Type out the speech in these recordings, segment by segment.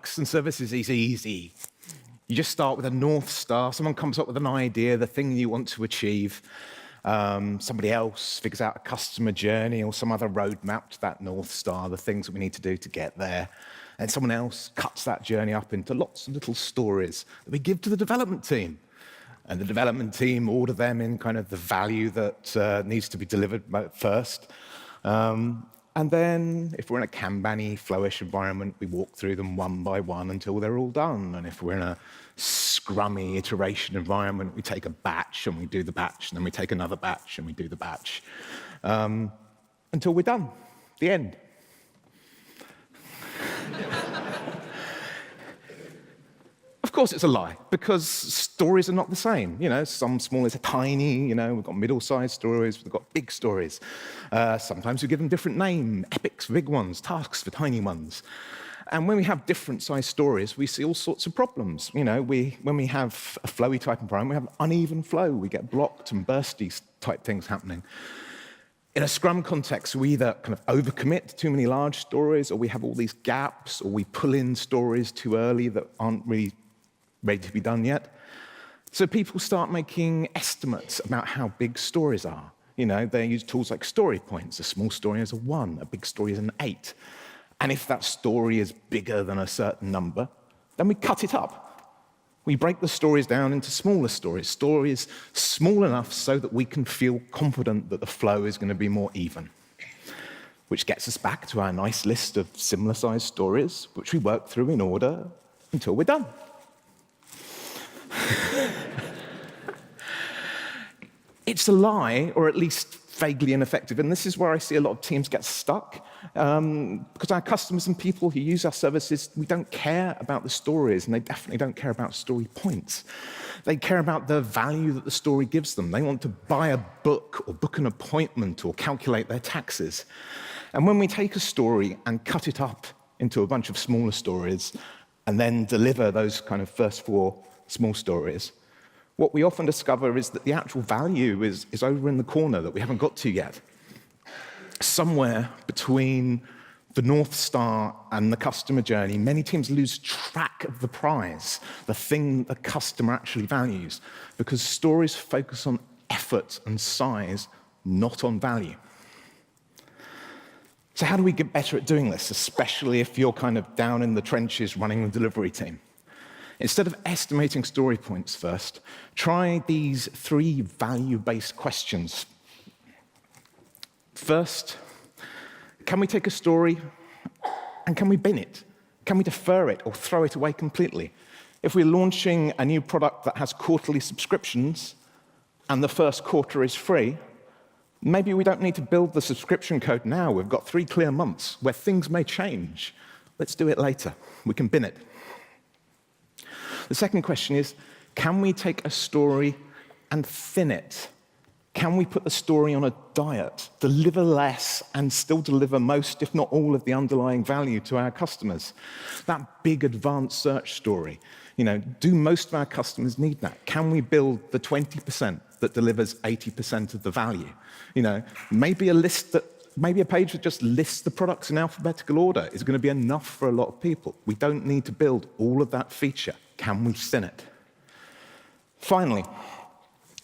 products and services is easy. You just start with a North Star. Someone comes up with an idea, the thing you want to achieve. Somebody else figures out a customer journey or some other roadmap to that North Star, the things that we need to do to get there. And someone else cuts that journey up into lots of little stories that we give to the development team. And the development team order them in kind of the value that needs to be delivered first. And then, if we're in a Kanban-y, flowish environment, we walk through them one by one until they're all done. And if we're in a scrummy iteration environment, we take a batch and we do the batch, and then we take another batch and we do the batch until we're done. The end. Of course it's a lie, because stories are not the same. You know, some stories are tiny, we've got middle-sized stories, we've got big stories. Sometimes we give them different names, epics for big ones, tasks for tiny ones. And when we have different-sized stories, we see all sorts of problems. When we have a flowy type environment, we have uneven flow. We get blocked and bursty type things happening. In a Scrum context, we either kind of overcommit to too many large stories, or we have all these gaps, or we pull in stories too early that aren't really ready to be done yet. So people start making estimates about how big stories are. They use tools like story points. A small story is a 1, a big story is an 8. And if that story is bigger than a certain number, then we cut it up. We break the stories down into smaller stories small enough so that we can feel confident that the flow is going to be more even. Which gets us back to our nice list of similar-sized stories, which we work through in order until we're done. It's a lie, or at least vaguely ineffective, and this is where I see a lot of teams get stuck, because our customers and people who use our services, we don't care about the stories, and they definitely don't care about story points. They care about the value that the story gives them. They want to buy a book, or book an appointment, or calculate their taxes. And when we take a story and cut it up into a bunch of smaller stories, and then deliver those kind of first 4 small stories, what we often discover is that the actual value is over in the corner that we haven't got to yet. Somewhere between the North Star and the customer journey, many teams lose track of the prize, the thing the customer actually values, because stories focus on effort and size, not on value. So how do we get better at doing this, especially if you're kind of down in the trenches running the delivery team? Instead of estimating story points first, try these 3 value-based questions. First, can we take a story and can we bin it? Can we defer it or throw it away completely? If we're launching a new product that has quarterly subscriptions and the first quarter is free, maybe we don't need to build the subscription code now. We've got 3 clear months where things may change. Let's do it later. We can bin it. The second question is, can we take a story and thin it? Can we put the story on a diet, deliver less, and still deliver most, if not all, of the underlying value to our customers? That big advanced search story, do most of our customers need that? Can we build the 20% that delivers 80% of the value? Maybe a page that just lists the products in alphabetical order is going to be enough for a lot of people. We don't need to build all of that feature. Can we thin it? Finally,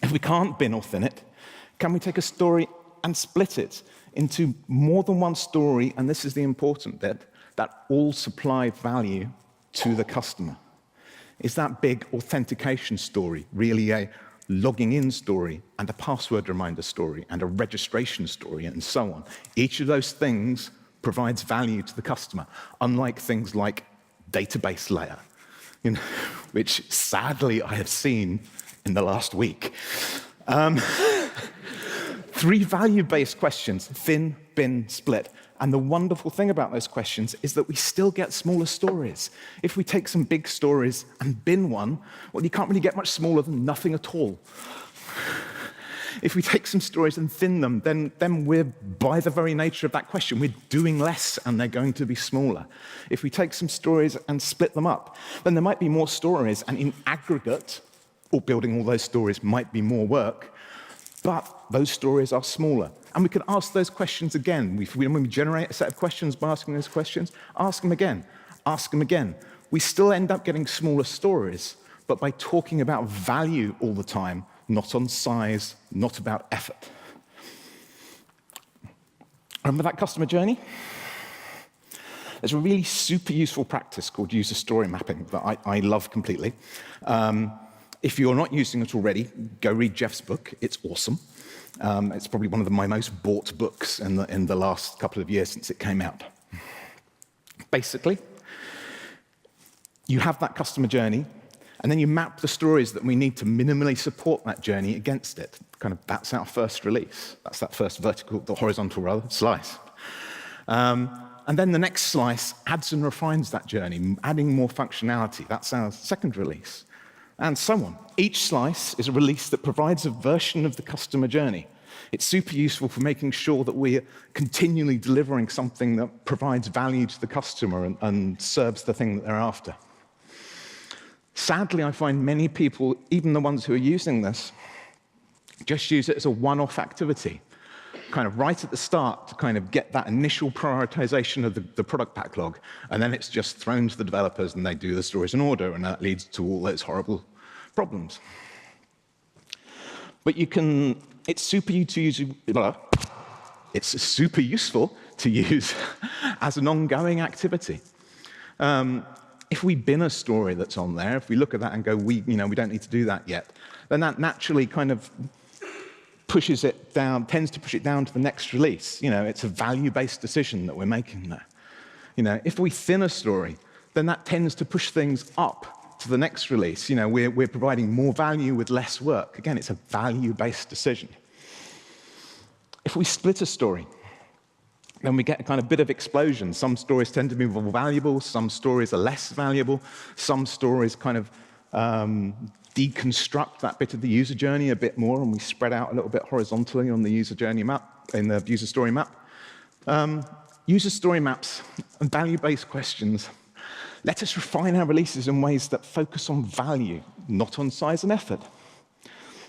if we can't bin or thin it, can we take a story and split it into more than one story, and this is the important bit, that all supply value to the customer? Is that big authentication story really a logging in story and a password reminder story and a registration story and so on? Each of those things provides value to the customer, unlike things like database layer, which sadly I have seen in the last week. 3 value-based questions, thin, bin, split. And the wonderful thing about those questions is that we still get smaller stories. If we take some big stories and bin one, well, you can't really get much smaller than nothing at all. If we take some stories and thin them, then we're, by the very nature of that question, we're doing less and they're going to be smaller. If we take some stories and split them up, then there might be more stories, and in aggregate, or building all those stories might be more work, but those stories are smaller. And we can ask those questions again. When we generate a set of questions by asking those questions, ask them again, ask them again. we still end up getting smaller stories, but by talking about value all the time, not on size, not about effort. Remember that customer journey? There's a really super useful practice called user story mapping that I love completely. If you're not using it already, go read Jeff's book. It's awesome. It's probably one of my most bought books in the last couple of years since it came out. Basically, you have that customer journey, and then you map the stories that we need to minimally support that journey against it. That's our first release. That's that first horizontal slice. And then the next slice adds and refines that journey, adding more functionality. That's our second release. And so on. Each slice is a release that provides a version of the customer journey. It's super useful for making sure that we're continually delivering something that provides value to the customer and serves the thing that they're after. Sadly, I find many people, even the ones who are using this, just use it as a one-off activity, right at the start to get that initial prioritization of the product backlog, and then it's just thrown to the developers and they do the stories in order, and that leads to all those horrible problems. But it's super useful to use as an ongoing activity. If we bin a story that's on there, if we look at that and go, we don't need to do that yet, then that naturally pushes it down, tends to push it down to the next release. It's a value-based decision that we're making there. If we thin a story, then that tends to push things up to the next release. We're providing more value with less work. Again, it's a value-based decision. If we split a story, then we get a bit of explosion. Some stories tend to be more valuable, some stories are less valuable, some stories deconstruct that bit of the user journey a bit more, and we spread out a little bit horizontally on the user journey map, in the user story map. User story maps and value-based questions let us refine our releases in ways that focus on value, not on size and effort,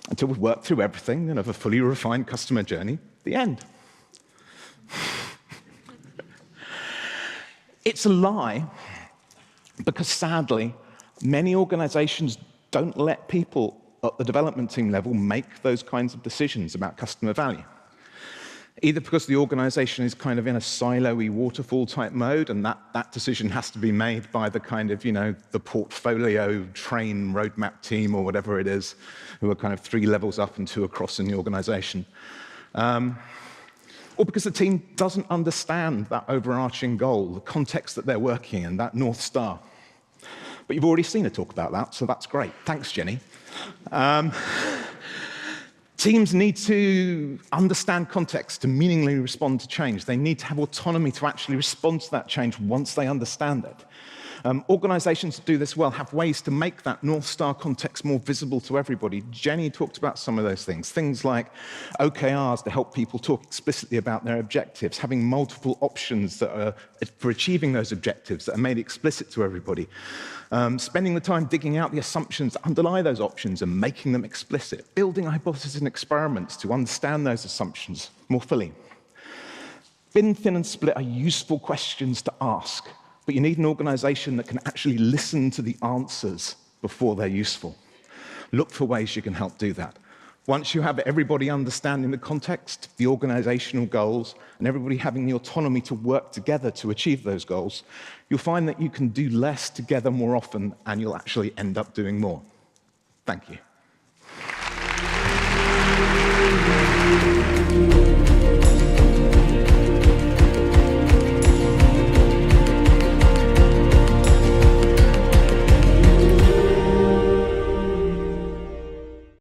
until we've worked through everything and have a fully refined customer journey at the end. It's a lie because, sadly, many organizations don't let people at the development team level make those kinds of decisions about customer value. Either because the organization is in a silo-y waterfall-type mode, and that decision has to be made by the the portfolio train roadmap team or whatever it is, who are 3 levels up and 2 across in the organization. Or because the team doesn't understand that overarching goal, the context that they're working in, that North Star. But you've already seen a talk about that, so that's great. Thanks, Jenny. Teams need to understand context to meaningfully respond to change. They need to have autonomy to actually respond to that change once they understand it. Organizations that do this well have ways to make that North Star context more visible to everybody. Jenny talked about some of those things. Things like OKRs to help people talk explicitly about their objectives, having multiple options that are for achieving those objectives that are made explicit to everybody. Spending the time digging out the assumptions that underlie those options and making them explicit. Building hypotheses and experiments to understand those assumptions more fully. Bin, thin, and split are useful questions to ask, but you need an organization that can actually listen to the answers before they're useful. Look for ways you can help do that. Once you have everybody understanding the context, the organizational goals, and everybody having the autonomy to work together to achieve those goals, you'll find that you can do less together more often, and you'll actually end up doing more. Thank you.